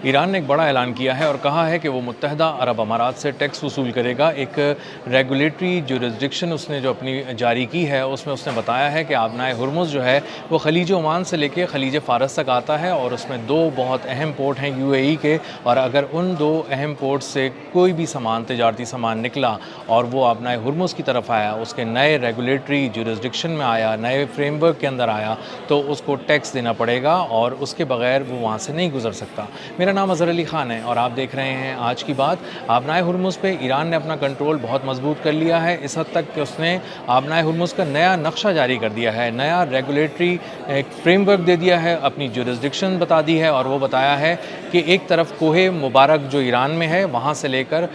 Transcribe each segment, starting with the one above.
ایران نے ایک بڑا اعلان کیا ہے اور کہا ہے کہ وہ متحدہ عرب امارات سے ٹیکس وصول کرے گا۔ ایک ریگولیٹری جورسڈکشن اس نے جو اپنی جاری کی ہے اس میں اس نے بتایا ہے کہ آبنائے ہرمز جو ہے وہ خلیج عمان سے لے کے خلیج فارس تک آتا ہے اور اس میں دو بہت اہم پورٹ ہیں یو اے ای کے، اور اگر ان دو اہم پورٹ سے کوئی بھی سامان تجارتی سامان نکلا اور وہ آبنائے ہرمز کی طرف آیا، اس کے نئے ریگولیٹری جورسڈکشن میں آیا، نئے فریم ورک کے اندر آیا، تو اس کو ٹیکس دینا پڑے گا اور اس کے بغیر وہ وہاں سے نہیں گزر سکتا۔ میرا نام اظہر علی خان ہے اور آپ دیکھ رہے ہیں آج کی بات۔ آبنائے ہرمز پہ ایران نے اپنا کنٹرول بہت مضبوط کر لیا ہے، اس حد تک کہ اس نے آبنائے ہرمز کا نیا نقشہ جاری کر دیا ہے، نیا ریگولیٹری فریم ورک دے دیا ہے، اپنی جورسڈکشن بتا دی ہے اور وہ بتایا ہے کہ ایک طرف کوہ مبارک جو ایران میں ہے وہاں سے لے کر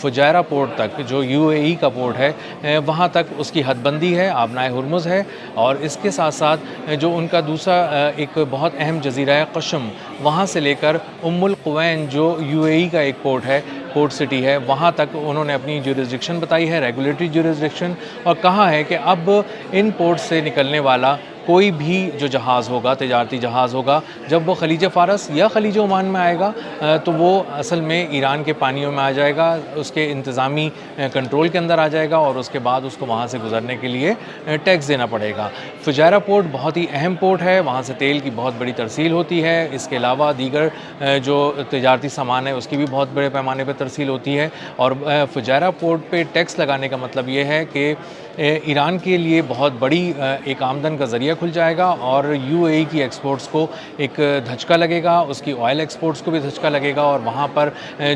فجیرہ پورٹ تک جو یو اے ای کا پورٹ ہے وہاں تک اس کی حد بندی ہے، آبنائے ہرمز ہے، اور اس کے ساتھ ساتھ جو ان کا دوسرا ایک بہت اہم جزیرہ ہے قشم، وہاں سے لے کر القوین جو یو اے ای کا ایک پورٹ ہے، پورٹ سٹی ہے، وہاں تک انہوں نے اپنی جورسڈکشن بتائی ہے، ریگولیٹری جورسڈکشن، اور کہا ہے کہ اب ان پورٹ سے نکلنے والا کوئی بھی جو جہاز ہوگا، تجارتی جہاز ہوگا، جب وہ خلیج فارس یا خلیج عمان میں آئے گا تو وہ اصل میں ایران کے پانیوں میں آ جائے گا، اس کے انتظامی کنٹرول کے اندر آ جائے گا اور اس کے بعد اس کو وہاں سے گزرنے کے لیے ٹیکس دینا پڑے گا۔ فجیرہ پورٹ بہت ہی اہم پورٹ ہے، وہاں سے تیل کی بہت بڑی ترسیل ہوتی ہے، اس کے علاوہ دیگر جو تجارتی سامان ہے اس کی بھی بہت بڑے پیمانے پہ ترسیل ہوتی ہے، اور فجیرہ پورٹ پہ ٹیکس لگانے کا مطلب یہ ہے کہ ایران کے لیے بہت بڑی ایک آمدن کا ذریعہ کھل جائے گا اور یو اے ای کی ایکسپورٹس کو ایک دھچکا لگے گا، اس کی آئل ایکسپورٹس کو بھی دھچکا لگے گا، اور وہاں پر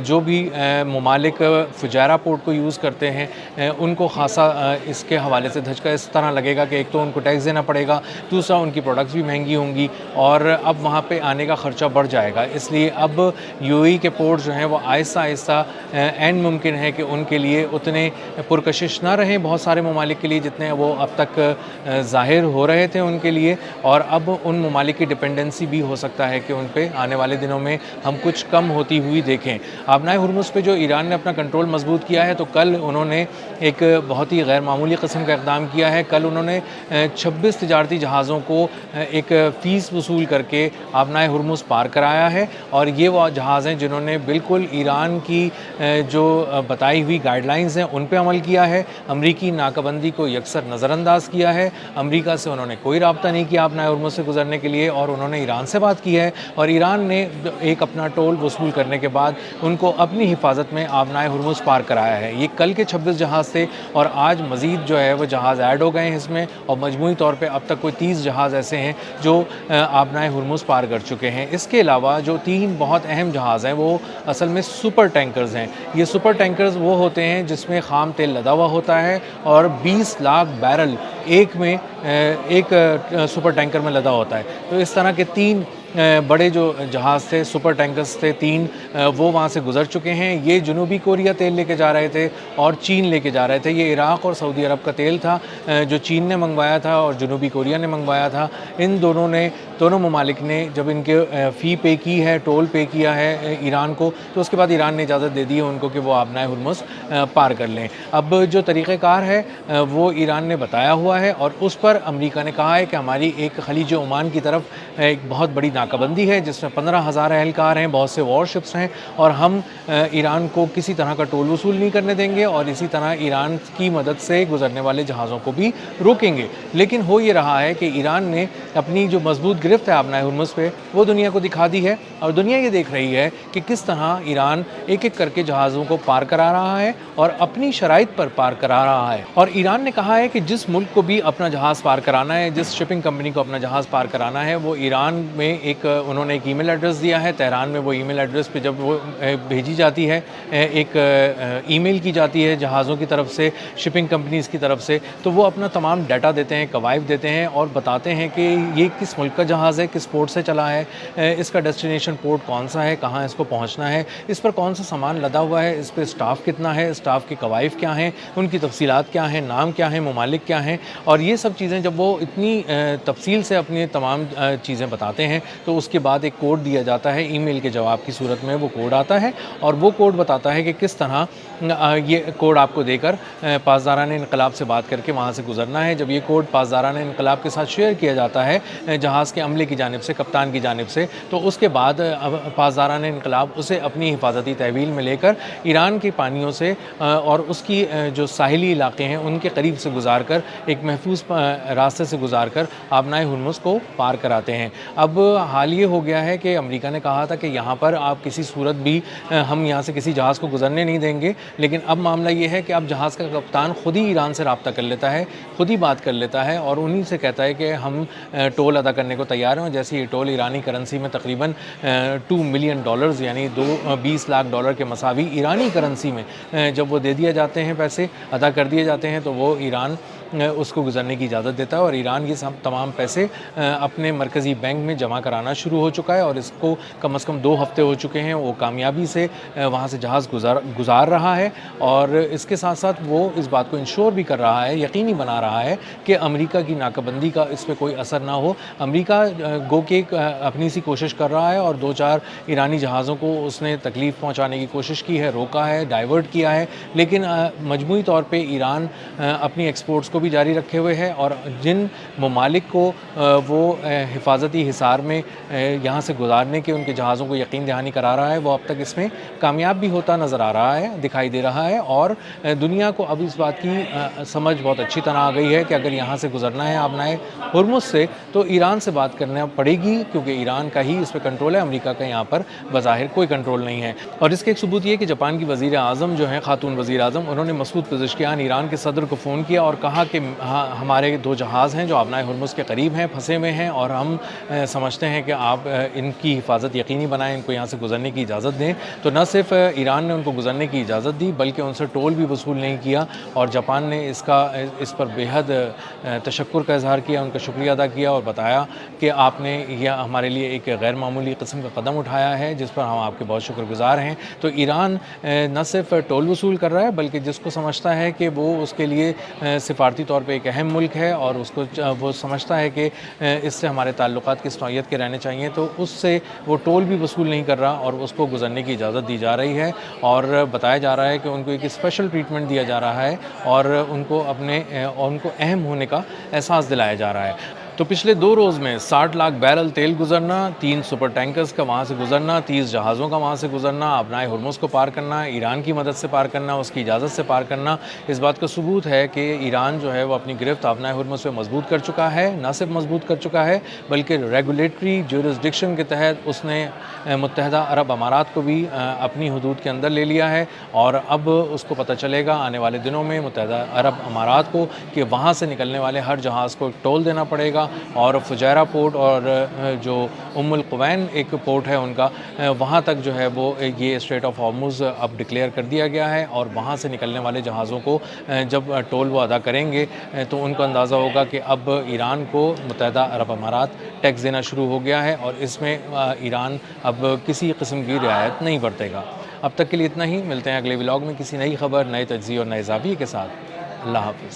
جو بھی ممالک فجیرہ پورٹ کو یوز کرتے ہیں ان کو خاصا اس کے حوالے سے دھچکا اس طرح لگے گا کہ ایک تو ان کو ٹیکس دینا پڑے گا، دوسرا ان کی پروڈکٹس بھی مہنگی ہوں گی اور اب وہاں پہ آنے کا خرچہ بڑھ جائے گا۔ اس لیے اب یو اے ای کے پورٹ جو ہیں وہ آہستہ آہستہ این ممکن ہے کہ ان کے لیے اتنے پرکشش نہ رہیں بہت سارے ممالک کے لیے جتنے وہ اب تک ظاہر ہو رہے تھے ان کے لیے، اور اب ان ممالک کی ڈپینڈنسی بھی ہو سکتا ہے کہ ان پہ آنے والے دنوں میں ہم کچھ کم ہوتی ہوئی دیکھیں۔ آبنائے ہرمز پہ جو ایران نے اپنا کنٹرول مضبوط کیا ہے تو کل انہوں نے ایک بہت ہی غیر معمولی قسم کا اقدام کیا ہے۔ کل انہوں نے 26 تجارتی جہازوں کو ایک فیس وصول کر کے آبنائے ہرمز پار کرایا ہے، اور یہ وہ جہاز ہیں جنہوں نے بالکل ایران کی جو بتائی ہوئی گائیڈ لائنز ہیں ان پہ عمل کیا ہے، امریکی ناکہ بندی کو یکسر نظر انداز کیا ہے، امریکہ سے انہوں نے کوئی رابطہ نہیں کیا آبنائے ہرمز سے گزرنے کے لیے، اور انہوں نے ایران سے بات کی ہے، اور ایران نے ایک اپنا ٹول وصول کرنے کے بعد ان کو اپنی حفاظت میں آبنائے ہرمز پار کرایا ہے۔ یہ کل کے 26 جہاز تھے اور آج مزید جو ہے وہ جہاز ایڈ ہو گئے ہیں اس میں، اور مجموعی طور پہ اب تک کوئی 30 جہاز ایسے ہیں جو آبنائے ہرمز پار کر چکے ہیں۔ اس کے علاوہ جو 3 بہت اہم جہاز ہیں وہ اصل میں سپر ٹینکرز ہیں۔ یہ سپر ٹینکرز وہ ہوتے ہیں جس میں خام تیل لدا ہوا ہوتا ہے اور 20 لاکھ بیرل ایک سپر ٹینکر میں لدا ہوتا ہے۔ تو اس طرح کے 3 بڑے جو جہاز تھے، سپر ٹینکرز تھے 3، وہ وہاں سے گزر چکے ہیں۔ یہ جنوبی کوریا تیل لے کے جا رہے تھے اور چین لے کے جا رہے تھے۔ یہ عراق اور سعودی عرب کا تیل تھا جو چین نے منگوایا تھا اور جنوبی کوریا نے منگوایا تھا۔ ان دونوں ممالک نے جب ان کے فی پے کی ہے، ٹول پے کیا ہے ایران کو، تو اس کے بعد ایران نے اجازت دے دی ہے ان کو کہ وہ آبنائے ہرمز پار کر لیں۔ اب جو طریقہ کار ہے وہ ایران نے بتایا ہوا ہے، اور اس پر امریکہ نے کہا ہے کہ ہماری ایک خلیج عمان کی طرف ایک بہت بڑی ناکہ بندی ہے جس میں 15,000 اہلکار ہیں، بہت سے وار شپس ہیں، اور ہم ایران کو کسی طرح کا ٹول وصول نہیں کرنے دیں گے، اور اسی طرح ایران کی مدد سے گزرنے والے جہازوں کو بھی روکیں گے۔ لیکن ہو یہ رہا ہے کہ ایران نے اپنی جو مضبوط گرفت ہے آبنائے ہرمز پہ وہ دنیا کو دکھا دی ہے، اور دنیا یہ دیکھ رہی ہے کہ کس طرح ایران ایک ایک کر کے جہازوں کو پار کرا رہا ہے اور اپنی شرائط پر پار کرا رہا ہے۔ اور ایران نے کہا ہے کہ جس ملک کو بھی اپنا جہاز پار کرانا ہے، جس شپنگ کمپنی کو اپنا جہاز پار کرانا ہے، وہ ایران میں انہوں نے ایک ای میل ایڈریس دیا ہے۔ تہران میں وہ ای میل ایڈریس پہ جب وہ بھیجی جاتی ہے، ایک ای میل کی جاتی ہے جہازوں کی طرف سے، شپنگ کمپنیز کی طرف سے، تو وہ اپنا تمام ڈیٹا دیتے ہیں، کوائف دیتے ہیں اور بتاتے ہیں کہ یہ کس ملک کا جہاز ہے، کس پورٹ سے چلا ہے، اس کا ڈیسٹینیشن پورٹ کون سا ہے، کہاں اس کو پہنچنا ہے، اس پر کون سا سامان لدا ہوا ہے، اس پہ اسٹاف کتنا ہے، اسٹاف کے کوائف کیا ہیں، ان کی تفصیلات کیا ہیں، نام کیا ہیں، ممالک کیا ہیں، اور یہ سب چیزیں جب وہ اتنی تفصیل سے اپنی تمام چیزیں بتاتے ہیں تو اس کے بعد ایک کوڈ دیا جاتا ہے، ای میل کے جواب کی صورت میں وہ کوڈ آتا ہے، اور وہ کوڈ بتاتا ہے کہ کس طرح یہ کوڈ آپ کو دے کر پاسداران انقلاب سے بات کر کے وہاں سے گزرنا ہے۔ جب یہ کوڈ پاسداران انقلاب کے ساتھ شیئر کیا جاتا ہے جہاز کے عملے کی جانب سے، کپتان کی جانب سے، تو اس کے بعد پاسداران انقلاب اسے اپنی حفاظتی تحویل میں لے کر ایران کے پانیوں سے اور اس کی جو ساحلی علاقے ہیں ان کے قریب سے گزار کر ایک محفوظ راستے سے گزار کر آبنائے ہرمز کو پار کراتے ہیں۔ اب حال یہ ہو گیا ہے کہ امریکہ نے کہا تھا کہ یہاں پر آپ کسی صورت بھی ہم یہاں سے کسی جہاز کو گزرنے نہیں دیں گے، لیکن اب معاملہ یہ ہے کہ اب جہاز کا کپتان خود ہی ایران سے رابطہ کر لیتا ہے، خود ہی بات کر لیتا ہے اور انہی سے کہتا ہے کہ ہم ٹول ادا کرنے کو تیار ہیں، اور جیسے یہ ٹول ایرانی کرنسی میں تقریباً $2 ملین یعنی 20 لاکھ ڈالر کے مساوی ایرانی کرنسی میں جب وہ دے دیا جاتے ہیں، پیسے ادا کر دیے جاتے ہیں، تو وہ ایران اس کو گزرنے کی اجازت دیتا ہے، اور ایران یہ تمام پیسے اپنے مرکزی بینک میں جمع کرانا شروع ہو چکا ہے، اور اس کو کم از کم 2 ہفتے ہو چکے ہیں وہ کامیابی سے وہاں سے جہاز گزار رہا ہے، اور اس کے ساتھ ساتھ وہ اس بات کو انشور بھی کر رہا ہے، یقینی بنا رہا ہے کہ امریکہ کی ناکہ بندی کا اس پہ کوئی اثر نہ ہو۔ امریکہ گو کہ اپنی سی کوشش کر رہا ہے، اور 2-4 ایرانی جہازوں کو اس نے تکلیف پہنچانے کی کوشش کی ہے، روکا ہے، ڈائیورٹ کیا ہے، لیکن مجموعی طور پہ ایران اپنی ایکسپورٹس کو بھی جاری رکھے ہوئے ہے، اور جن ممالک کو وہ حفاظتی حصار میں یہاں سے گزارنے کے ان کے جہازوں کو یقین دہانی کرا رہا ہے، وہ اب تک اس میں کامیاب بھی ہوتا نظر آ رہا ہے، دکھائی دے رہا ہے، اور دنیا کو اب اس بات کی سمجھ بہت اچھی طرح آ گئی ہے کہ اگر یہاں سے گزرنا ہے آبنائے ہرمز سے تو ایران سے بات کرنا پڑے گی، کیونکہ ایران کا ہی اس پہ کنٹرول ہے، امریکہ کا یہاں پر بظاہر کوئی کنٹرول نہیں ہے۔ اور اس کے ایک ثبوت یہ کہ جاپان کی وزیر اعظم جو ہیں، خاتون وزیر اعظم، انہوں نے مسعود پزشکیان ایران کے صدر کو فون کیا اور کہا کہ ہمارے 2 جہاز ہیں جو آبنائے ہرمز کے قریب ہیں، پھنسے ہوئے ہیں، اور ہم سمجھتے ہیں کہ آپ ان کی حفاظت یقینی بنائیں، ان کو یہاں سے گزرنے کی اجازت دیں۔ تو نہ صرف ایران نے ان کو گزرنے کی اجازت دی، بلکہ ان سے ٹول بھی وصول نہیں کیا، اور جاپان نے اس پر بے حد تشکر کا اظہار کیا، ان کا شکریہ ادا کیا، اور بتایا کہ آپ نے یہ ہمارے لیے ایک غیر معمولی قسم کا قدم اٹھایا ہے جس پر ہم آپ کے بہت شکر گزار ہیں۔ تو ایران نہ صرف ٹول وصول کر رہا ہے، بلکہ جس کو سمجھتا ہے کہ وہ اس کے لیے سفارتی طور پہ ایک اہم ملک ہے، اور اس کو وہ سمجھتا ہے کہ اس سے ہمارے تعلقات کس نوعیت کے رہنے چاہیے، تو اس سے وہ ٹول بھی وصول نہیں کر رہا، اور اس کو گزرنے کی اجازت دی جا رہی ہے، اور بتایا جا رہا ہے کہ ان کو ایک اسپیشل ٹریٹمنٹ دیا جا رہا ہے، اور ان کو اہم ہونے کا احساس دلایا جا رہا ہے۔ تو پچھلے 2 روز میں 60 لاکھ بیرل تیل گزرنا، 3 سپر ٹینکرز کا وہاں سے گزرنا، 30 جہازوں کا وہاں سے گزرنا، آبنائے ہرمز کو پار کرنا، ایران کی مدد سے پار کرنا، اس کی اجازت سے پار کرنا، اس بات کا ثبوت ہے کہ ایران جو ہے وہ اپنی گرفت آبنائے ہرمز پہ مضبوط کر چکا ہے، نہ صرف مضبوط کر چکا ہے بلکہ ریگولیٹری جورسڈکشن کے تحت اس نے متحدہ عرب امارات کو بھی اپنی حدود کے اندر لے لیا ہے، اور اب اس کو پتہ چلے گا آنے والے دنوں میں متحدہ عرب امارات کو کہ وہاں سے نکلنے والے ہر جہاز کو ٹول دینا پڑے گا، اور فجیرہ پورٹ اور جو القوین ایک پورٹ ہے ان کا، وہاں تک جو ہے وہ یہ اسٹریٹ آف ہارمز اب ڈکلیئر کر دیا گیا ہے، اور وہاں سے نکلنے والے جہازوں کو جب ٹول وہ ادا کریں گے تو ان کو اندازہ ہوگا کہ اب ایران کو متحدہ عرب امارات ٹیکس دینا شروع ہو گیا ہے، اور اس میں ایران اب کسی قسم کی رعایت نہیں برتے گا۔ اب تک کے لیے اتنا ہی، ملتے ہیں اگلے ولاگ میں کسی نئی خبر، نئے تجزیے اور نئے زاویے کے ساتھ۔ اللہ حافظ۔